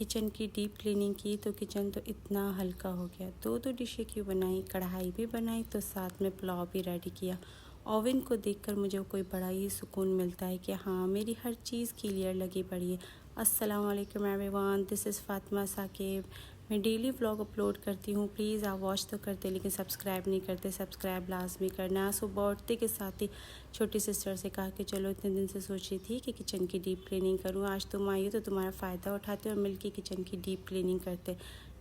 Kitchen की deep cleaning की तो किचन तो इतना हल्का हो गया। दो डिशें क्यों बनाई, कढ़ाई भी बनाई तो साथ में पुलाव भी रेडी किया। ओवन को देखकर मुझे कोई बड़ा ही सुकून मिलता है कि हाँ, मेरी हर चीज़ क्लियर लगी पड़ी है। अस्सलाम वालेकुम everyone, this is Fatima Saqib. मैं डेली व्लॉग अपलोड करती हूँ, प्लीज़ आप वॉच तो करते लेकिन सब्सक्राइब नहीं करते। सब्सक्राइब लाजमी करना। सुबह उठते के साथ ही छोटी सिस्टर से कहा कि चलो, इतने दिन से सोच रही थी कि किचन की डीप क्लीनिंग करूँ, आज तुम आई हो तो तुम्हारा फ़ायदा उठाते और मिल के किचन की डीप क्लीनिंग करते।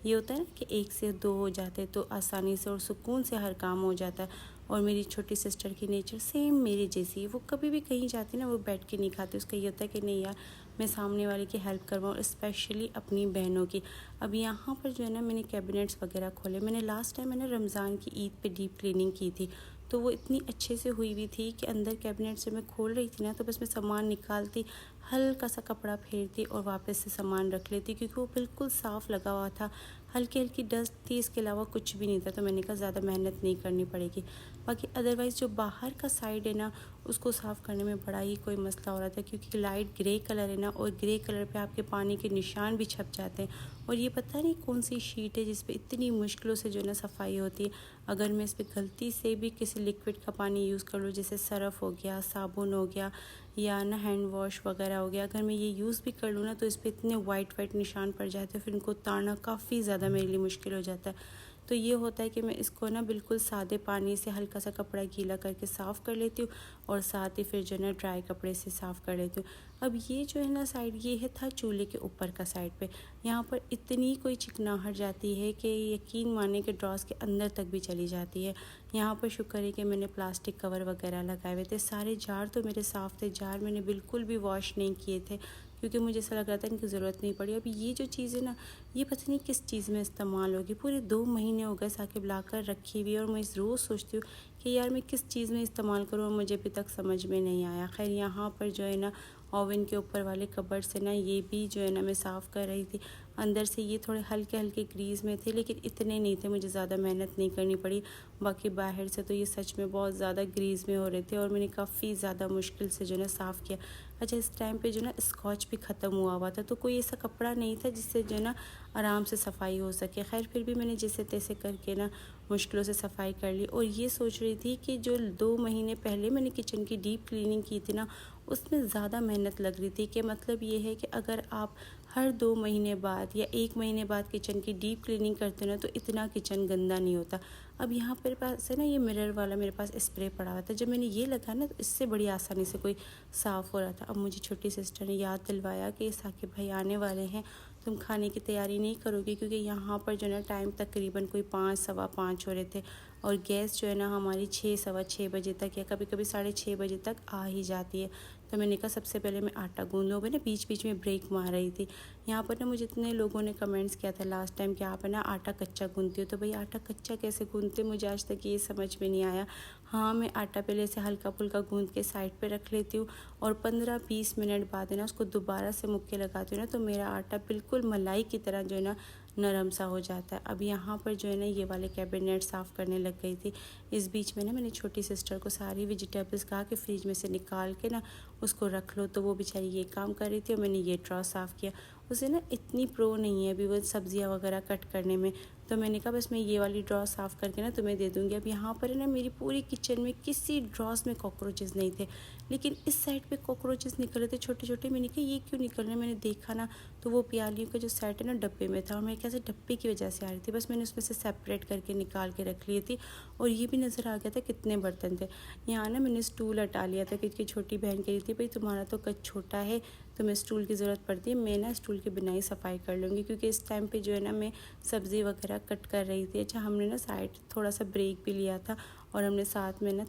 ये होता है ना कि एक से दो हो जाते तो आसानी से और सुकून से हर काम हो जाता है। और मेरी छोटी सिस्टर की नेचर सेम मेरी जैसी है। वो कभी भी कहीं जाती ना, वो बैठ के नहीं खाती। उसका ये होता है कि नहीं यार, मैं सामने वाले की हेल्प करवाऊँ, स्पेशली अपनी बहनों की। अब यहाँ पर जो है ना, मैंने कैबिनेट्स वगैरह खोले। मैंने लास्ट टाइम मैंने रमज़ान की ईद पे डीप क्लीनिंग की थी, तो वो इतनी अच्छे से हुई हुई थी कि अंदर कैबिनेट से मैं खोल रही थी ना, तो बस मैं सामान निकालती, हल्का सा कपड़ा फेरती और वापस से सामान रख लेती, क्योंकि वो बिल्कुल साफ़ लगा हुआ था। हल्की हल्की डस्ट थी, इसके अलावा कुछ भी नहीं था। तो मैंने कहा ज़्यादा मेहनत नहीं करनी पड़ेगी। बाकी अदरवाइज़ जो बाहर का साइड है ना, उसको साफ़ करने में बड़ा ही कोई मसला हो रहा था, क्योंकि लाइट ग्रे कलर है ना, और ग्रे कलर पे आपके पानी के निशान भी छप जाते हैं। और ये पता नहीं कौन सी शीट है जिस पे इतनी मुश्किलों से जो है ना सफाई होती है। अगर मैं इस पर गलती से भी किसी लिक्विड का पानी यूज़ कर लूँ, जैसे सरफ़ हो गया, साबुन हो गया, या ना हैंड वॉश वगैरह हो गया, अगर मैं ये यूज़ भी कर लूँ ना, तो इस पर इतने वाइट निशान पड़ जाते हैं, फिर इनको उतारना काफ़ी ज़्यादा मेरे लिए मुश्किल हो जाता है। तो ये होता है कि मैं इसको ना बिल्कुल सादे पानी से हल्का सा कपड़ा गीला करके साफ़ कर लेती हूँ, और साथ ही फिर जो है ना ड्राई कपड़े से साफ़ कर लेती हूँ। अब ये जो है ना साइड, ये है था चूल्हे के ऊपर का साइड पे। यहाँ पर इतनी कोई चिकनाहट जाती है कि यकीन माने कि ड्रॉस के अंदर तक भी चली जाती है। यहाँ पर शुक्र है कि मैंने प्लास्टिक कवर वगैरह लगाए हुए थे। सारे जार तो मेरे साफ़ थे, जार मैंने बिल्कुल भी वॉश नहीं किए थे, क्योंकि मुझे ऐसा लग रहा था इनकी ज़रूरत नहीं पड़ी। अब ये जो चीज़ है ना, ये पता नहीं किस चीज़ में इस्तेमाल होगी। पूरे 2 महीने हो गए साकिब लाकर रखी हुई है, और मैं रोज़ सोचती हूँ कि यार मैं किस चीज़ में इस्तेमाल करूँ, और मुझे अभी तक समझ में नहीं आया। खैर, यहाँ पर जो है ना ओवन के ऊपर वाले कबर्ड से ना, ये भी जो है ना मैं साफ़ कर रही थी। अंदर से ये थोड़े हल्के हल्के ग्रीस में थे, लेकिन इतने नहीं थे, मुझे ज़्यादा मेहनत नहीं करनी पड़ी। बाकी बाहर से तो ये सच में बहुत ज़्यादा ग्रीस में हो रहे थे, और मैंने काफ़ी ज़्यादा मुश्किल से जो है ना साफ़ किया। अच्छा, इस टाइम पे जो ना स्कॉच भी ख़त्म हुआ था, तो कोई ऐसा कपड़ा नहीं था जिससे जो है ना आराम से सफाई हो सके। खैर, फिर भी मैंने जैसे तैसे करके ना मुश्किलों से सफाई कर ली। और ये सोच रही थी कि जो 2 महीने पहले मैंने किचन की डीप क्लीनिंग की थी ना, उसमें ज़्यादा मेहनत लग रही थी। कि मतलब ये है कि अगर आप हर 2 महीने बाद या 1 महीने बाद किचन की डीप क्लीनिंग करते हो ना, तो इतना किचन गंदा नहीं होता। अब यहाँ पर पास है ना, ये मिरर वाला मेरे पास स्प्रे पड़ा हुआ था। जब मैंने ये लगाया ना, तो इससे बड़ी आसानी से कोई साफ़ हो रहा था। अब मुझे छोटी सिस्टर ने याद दिलवाया कि साकिब भाई आने वाले हैं, तुम खाने की तैयारी नहीं करोगी, क्योंकि यहाँ पर जो है ना टाइम तकरीबन कोई 5 सवा 5 हो रहे थे, और गैस जो है ना हमारी 6 सवा 6 बजे तक या कभी कभी 6:30 बजे तक आ ही जाती है। तो मैंने कहा सबसे पहले मैं आटा गूंद लूँ। मैं ना बीच बीच में ब्रेक मार रही थी। यहाँ पर ना मुझे इतने लोगों ने कमेंट्स किया था लास्ट टाइम कि आप है ना आटा कच्चा गूंदती हो। तो भाई, आटा कच्चा कैसे गूंदते, मुझे आज तक ये समझ में नहीं आया। हाँ, मैं आटा पहले से हल्का फुल्का गूंद के साइड पे रख लेती हूँ, और 15-20 मिनट बाद है ना उसको दोबारा से मुक्के लगाती हूँ ना, तो मेरा आटा बिल्कुल मलाई की तरह जो है ना नरम सा हो जाता है। अब यहाँ पर जो है ना ये वाले कैबिनेट साफ़ करने लग गई थी। इस बीच में ना मैंने छोटी सिस्टर को सारी वेजिटेबल्स कहा कि फ्रिज में से निकाल के ना उसको रख लो, तो वो बेचारी ये काम कर रही थी, और मैंने ये ड्रॉ साफ़ किया। उसे ना इतनी प्रो नहीं है अभी वो सब्जियां वगैरह कट करने में, तो मैंने कहा बस मैं ये वाली ड्रॉ साफ़ करके ना तुम्हें दे दूँगी। अब यहाँ पर है ना मेरी पूरी किचन में किसी ड्रॉस में कॉकरोचेज़ नहीं थे, लेकिन इस साइड पे कॉकरोचेज़ निकल रहे थे छोटे छोटे। मैंने कहा ये क्यों निकल रहे हैं, मैंने देखा ना, तो वो प्यालियों का जो सेट है ना डब्बे में था, और मेरे ख्याल से डब्बे की वजह से आ रही थी। बस मैंने उसमें से सेपरेट करके निकाल के रख ली थी, और ये भी नज़र आ गया था कितने बर्तन थे। यहाँ ना मैंने स्टूल हटा लिया था, क्योंकि छोटी बहन कह रही थी भाई तुम्हारा तो कद छोटा है, तुम्हें स्टूल की ज़रूरत पड़ती है, मैं ना स्टूल के बिना ही सफाई कर लूँगी, क्योंकि इस टाइम पे जो है ना मैं सब्ज़ी वगैरह कट कर रही थी। अच्छा, हमने ना साइड थोड़ा सा ब्रेक भी लिया था, और हमने साथ में ना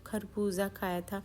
खरबूजा खाया था।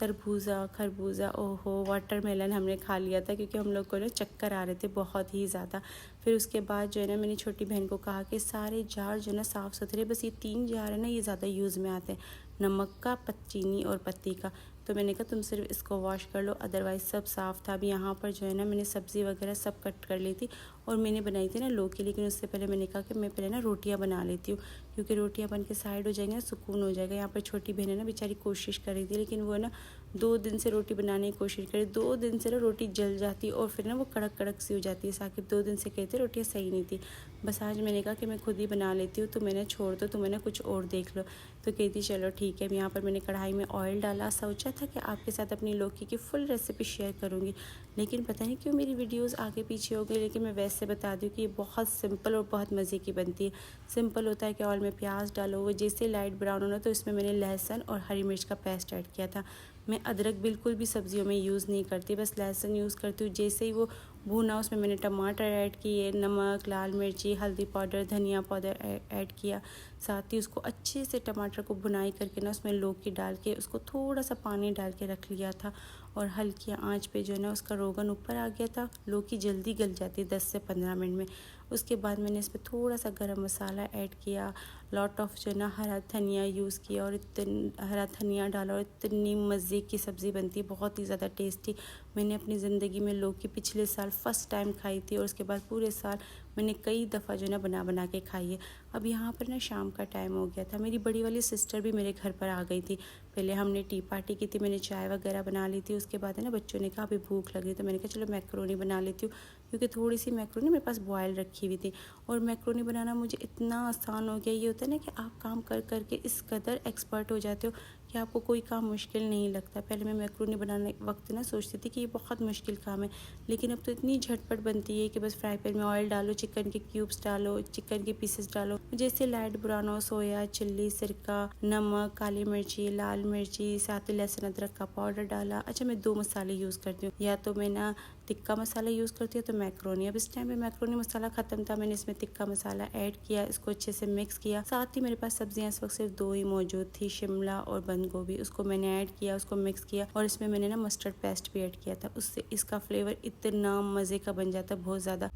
तरबूज़ा, खरबूजा, ओहो, वाटरमेलन हमने खा लिया था, क्योंकि हम लोग को ना चक्कर आ रहे थे बहुत ही ज़्यादा। फिर उसके बाद जो है ना मैंने छोटी बहन को कहा कि सारे जार जो है ना साफ़ सुथरे, बस ये 3 जार है ना ये ज़्यादा यूज़ में आते हैं, नमक का, चीनी और पत्ती का। तो मैंने कहा तुम सिर्फ इसको वॉश कर लो, अदरवाइज़ सब साफ़ था। अब यहाँ पर जो है ना मैंने सब्ज़ी वगैरह सब कट कर ली थी, और मैंने बनाई थी ना लौकी, लेकिन उससे पहले मैंने कहा कि मैं पहले ना रोटियाँ बना लेती हूँ, क्योंकि रोटियाँ बन के साइड हो जाएंगी ना, सुकून हो जाएगा। यहाँ पर छोटी बहन है ना बेचारी कोशिश कर रही थी, लेकिन वो ना 2 दिन से रोटी बनाने की कोशिश करी, 2 दिन से ना रोटी जल जाती और फिर ना वो कड़क कड़क सी हो जाती है। साकिब 2 दिन से कहते रोटियाँ सही नहीं थी। बस आज मैंने कहा कि मैं खुद ही बना लेती हूँ, तो मैंने छोड़ दो, तुम्हें ना कुछ और देख लो। तो कहती चलो ठीक है। अब यहाँ पर मैंने कढ़ाई में ऑयल डाला, सोचा था कि आपके साथ अपनी लौकी की फुल रेसिपी शेयर करूँगी, लेकिन पता नहीं क्यों मेरी वीडियोस आगे पीछे हो गई। लेकिन मैं वैसे बता दूँ कि ये बहुत सिंपल और बहुत मज़े की बनती है। सिंपल होता है कि ऑयल में प्याज डालो, वो जैसे लाइट ब्राउन होना तो इसमें मैंने लहसुन और हरी मिर्च का पेस्ट ऐड किया था। मैं अदरक बिल्कुल भी सब्जियों में यूज़ नहीं करती, बस लहसुन यूज़ करती हूँ। जैसे ही वो भुना उसमें मैंने टमाटर ऐड किए, नमक, लाल मिर्ची, हल्दी पाउडर, धनिया पाउडर ऐड किया। साथ ही उसको अच्छे से टमाटर को भुनाई करके ना उसमें लौकी डाल के उसको थोड़ा सा पानी डाल के रख लिया था, और हल्की आंच पे जो है ना उसका रोगन ऊपर आ गया था। लौकी जल्दी गल जाती है 10 से 15 मिनट में। उसके बाद मैंने इसमें थोड़ा सा गरम मसाला ऐड किया, लॉट ऑफ जो है ना हरा धनिया यूज़ किया, और हरा धनिया डाला, और इतनी मज़े की सब्ज़ी बनती है, बहुत ही ज़्यादा टेस्टी। मैंने अपनी ज़िंदगी में लौकी पिछले साल फ़र्स्ट टाइम खाई थी, और उसके बाद पूरे साल मैंने कई दफ़ा जो है ना बना के खाई है। अब यहाँ पर ना शाम का टाइम हो गया था, मेरी बड़ी वाली सिस्टर भी मेरे घर पर आ गई थी। पहले हमने टी पार्टी की थी, मैंने चाय वगैरह बना ली थी। उसके बाद है ना बच्चों ने कहा अभी भूख लग रही, तो मैंने कहा चलो मैक्रोनी बना लेती हूँ, क्योंकि थोड़ी सी मैक्रोनी मेरे पास बॉयल रखी हुई थी। और मैक्रोनी बनाना मुझे इतना आसान हो गया। ये होता है ना कि आप काम कर कर के इस कदर एक्सपर्ट हो जाते हो कि आपको कोई काम मुश्किल नहीं लगता। पहले मैं मैक्रोनी बनाने वक्त ना सोचती थी कि ये बहुत मुश्किल काम है, लेकिन अब तो इतनी झटपट बनती है कि बस फ्राई पैन में ऑयल डालो, चिकन के क्यूब्स डालो, चिकन के पीसेस डालो, जैसे लाइट ब्राउन हो, सोया, चिल्ली, सिरका, नमक, काली मिर्ची, लाल मिर्ची, साथ ही लहसुन अदरक का पाउडर डाला। अच्छा, मैं 2 मसाले यूज़ करती हूँ, या तो मैं ना टिक्का मसाला यूज़ करती हूँ तो मैक्रोनी। अब इस टाइम पे मैक्रोनी मसाला ख़त्म था, मैंने इसमें टिक्का मसाला ऐड किया, इसको अच्छे से मिक्स किया। साथ ही मेरे पास सब्जियां इस वक्त सिर्फ 2 ही मौजूद थी, शिमला और बंद गोभी। उसको मैंने ऐड किया, उसको मिक्स किया, और इसमें मैंने ना मस्टर्ड पेस्ट भी ऐड किया था। उससे इसका फ्लेवर इतना मज़े का बन जाता, बहुत ज़्यादा।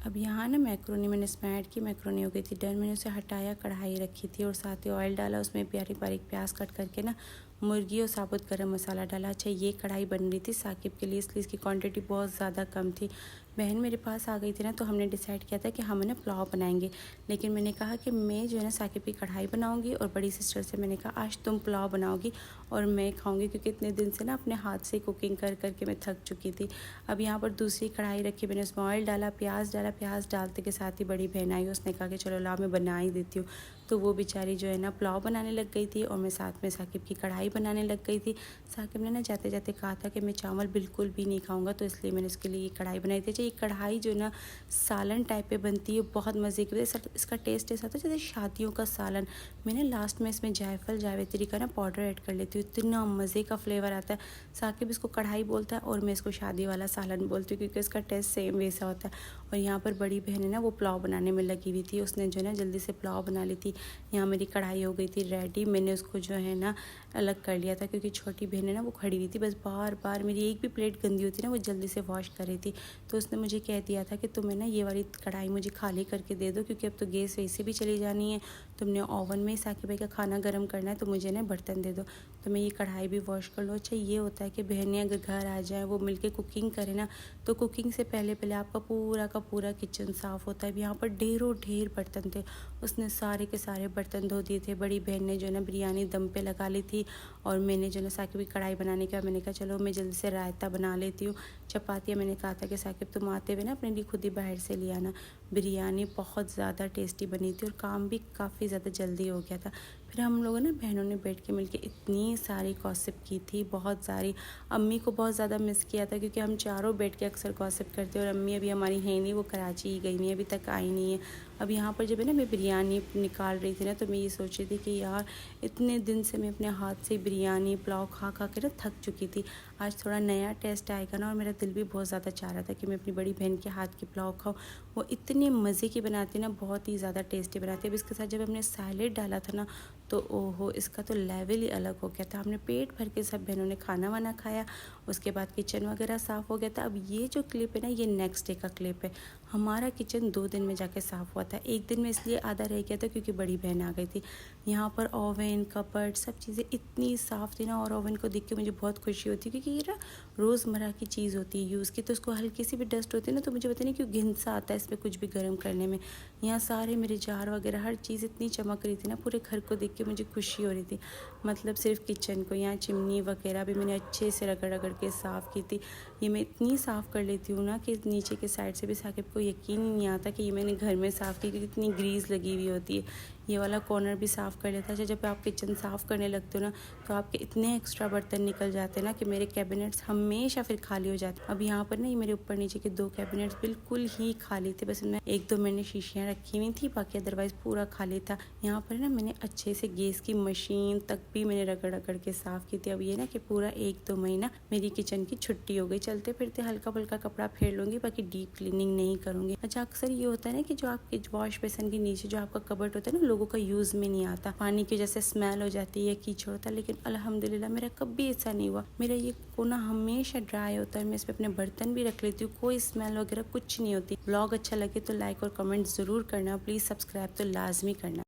अब यहाँ ना मैक्रोनी मैंने इसमें ऐड की, मैक्रोनी हो गई थी डन। मैंने उसे हटाया, कढ़ाई रखी थी, और साथ ही ऑयल डाला, उसमें प्यारी बारीक प्याज कट करके ना मुर्गी और साबुत गरम मसाला डाला। अच्छा, ये कढ़ाई बन रही थी साकिब के लिए, इसलिए इसकी क्वांटिटी बहुत ज़्यादा कम थी। बहन मेरे पास आ गई थी ना, तो हमने डिसाइड किया था कि हम ना पुलाव बनाएंगे। लेकिन मैंने कहा कि मैं जो है ना साकिब की कढ़ाई बनाऊंगी, और बड़ी सिस्टर से मैंने कहा आज तुम पुलाव बनाओगी और मैं खाऊंगी, क्योंकि इतने दिन से ना अपने हाथ से कुकिंग कर करके मैं थक चुकी थी। अब यहाँ पर दूसरी कढ़ाई रखी, मैंने उसमें ऑयल डाला, प्याज डाला। प्याज डालते के साथ ही बड़ी बहन आई, उसने कहा कि चलो ला मैं बना ही देती हूँ। तो वो बेचारी जो है ना पुलाव बनाने लग गई थी, और मैं साथ में साकिब की कढ़ाई बनाने लग गई थी। साकिब ने ना जाते जाते कहा था कि मैं चावल बिल्कुल भी नहीं खाऊंगा, तो इसलिए मैंने उसके लिए ये कढ़ाई बनाई थी। ये कढ़ाई जो ना सालन टाइप पे बनती है, बहुत मज़े की। इसका टेस्ट ऐसा था जैसे शादियों का सालन। मैंने लास्ट में इसमें जायफल जावित्री का ना पाउडर ऐड कर लेती हूँ, इतना मज़े का फ्लेवर आता है। साकिब इसको कढ़ाई बोलता है, और मैं इसको शादी वाला सालन बोलती हूँ, क्योंकि इसका टेस्ट सेम वैसा होता है। और यहाँ पर बड़ी बहन है ना, वो पुलाव बनाने में लगी हुई थी, उसने जो है ना जल्दी से पुलाव बना ली थी। यहाँ मेरी कढ़ाई हो गई थी रेडी, मैंने उसको जो है ना अलग कर लिया था, क्योंकि छोटी बहन है ना वो खड़ी हुई थी, बस बार बार मेरी एक भी प्लेट गंदी होती ना वो जल्दी से वॉश कर रही थी। तो उसने मुझे कह दिया था कि तुम्हें ना ये वाली कढ़ाई मुझे खाली करके दे दो, क्योंकि अब तो गैस वैसे भी चली जानी है, तुमने ओवन में साकिब भाई का खाना गर्म करना है, तो मुझे ना बर्तन दे दो, तो मैं ये कढ़ाई भी वॉश कर लो। अच्छा, ये होता है कि बहनें अगर घर आ जाएँ, वो मिलके कुकिंग करें ना, तो कुकिंग से पहले पहले आपका पूरा का पूरा किचन साफ़ होता है। यहाँ पर ढेरों ढेर बर्तन थे, उसने सारे के सारे बर्तन धो दिए थे। बड़ी बहन ने जो है ना बिरयानी दम पे लगा ली थी, और मैंने जो है ना साकिब की कढ़ाई बनाने के बाद मैंने कहा चलो मैं जल्दी से रायता बना लेती हूँ। चपातियाँ मैंने कहा था कि साकिब तुम आते हुए ना अपने लिए खुद ही बाहर से ले आना। बिरयानी बहुत ज़्यादा टेस्टी बनी थी, और काम भी काफ़ी ज़्यादा जल्दी हो गया था। फिर हम लोगों ने बहनों ने बैठ के मिलके इतनी सारी गॉसिप की थी, बहुत सारी। अम्मी को बहुत ज़्यादा मिस किया था, क्योंकि हम चारों बैठ के अक्सर गॉसिप करते, और अम्मी अभी हमारी है नहीं, वो कराची ही गई नहीं, अभी तक आई नहीं है। अब यहाँ पर जब है ना मैं बिरयानी निकाल रही थी ना, तो मैं ये सोच रही थी कि यार इतने दिन से मैं अपने हाथ से बिरयानी पुलाव खा खा के ना थक चुकी थी। आज थोड़ा नया टेस्ट आएगा ना, और मेरा दिल भी बहुत ज़्यादा चाह रहा था कि मैं अपनी बड़ी बहन के हाथ की पुलाव खाऊँ। वो इतनी मज़े की बनाती ना, बहुत ही ज़्यादा टेस्टी बनाती है। अब इसके साथ जब हमने सैलेड डाला था ना, तो ओहो, इसका तो लेवल ही अलग हो गया था। हमने पेट भर के सब बहनों ने खाना वाना खाया, उसके बाद किचन वगैरह साफ़ हो गया था। अब ये जो क्लिप है ना, ये नेक्स्ट डे का क्लिप है। हमारा किचन 2 दिन में जाके साफ़ हुआ था, 1 दिन में इसलिए आधा रह गया था क्योंकि बड़ी बहन आ गई थी। यहाँ पर ओवन, कपबोर्ड सब चीज़ें इतनी साफ़ थी ना, और ओवन को देख के मुझे बहुत खुशी होती है क्योंकि ये ना रोज़मर्रा की चीज़ होती है यूज़ की, तो उसको हल्की सी भी डस्ट होती है ना तो मुझे पता नहीं क्यों घिन सा आता है इस पर कुछ भी गर्म करने में। यहाँ सारे मेरे जार वगैरह हर चीज़ इतनी चमक रही थी ना, पूरे घर को देख के मुझे खुशी हो रही थी। मतलब सिर्फ किचन को, यहाँ चिमनी वगैरह भी मैंने अच्छे से रगड़ रगड़ के साफ़ की थी। ये मैं इतनी साफ़ कर लेती हूँ ना कि नीचे के साइड से भी साकिब को यकीन ही नहीं आता कि ये मैंने घर में साफ़ की, क्योंकि इतनी ग्रीस लगी हुई होती है। ये वाला कॉर्नर भी साफ़ कर लेता है। अच्छा, जब आप किचन साफ़ करने लगते हो ना तो आपके इतने एक्स्ट्रा बर्तन निकल जाते हैं ना कि मेरे कैबिनेट्स हमेशा फिर खाली हो जाते हैं। अब यहाँ पर ना ये मेरे ऊपर नीचे के 2 कैबिनेट्स बिल्कुल ही खाली थे, बस इनमें 1-2 मैंने शीशियाँ रखी हुई थी, बाकी अदरवाइज़ पूरा खाली था। यहाँ पर ना मैंने अच्छे से गैस की मशीन तक भी मैंने रगड़ रगड़ के साफ़ की थी। अब ये ना कि पूरा 1-2 महीना मेरी किचन की छुट्टी हो गई, चलते फिरते हल्का फुल्का कपड़ा फेर लूँगी, बाकी डीप क्लीनिंग नहीं करूँगी। अच्छा, अक्सर ये होता है ना कि जो आपके वॉश बेसिन के नीचे जो आपका कबर्ड होता है ना, लोगों का यूज़ में नहीं आता, पानी की वजह से स्मेल हो जाती है, कीचड़ होता है, लेकिन अल्हम्दुलिल्लाह मेरा कभी ऐसा नहीं हुआ। मेरा ये कोना हमेशा ड्राई होता है, मैं इसमें अपने बर्तन भी रख लेती हूँ, कोई स्मेल वगैरह कुछ नहीं होती। ब्लॉग अच्छा लगे तो लाइक और कमेंट ज़रूर करना, प्लीज़ सब्सक्राइब तो लाजमी करना।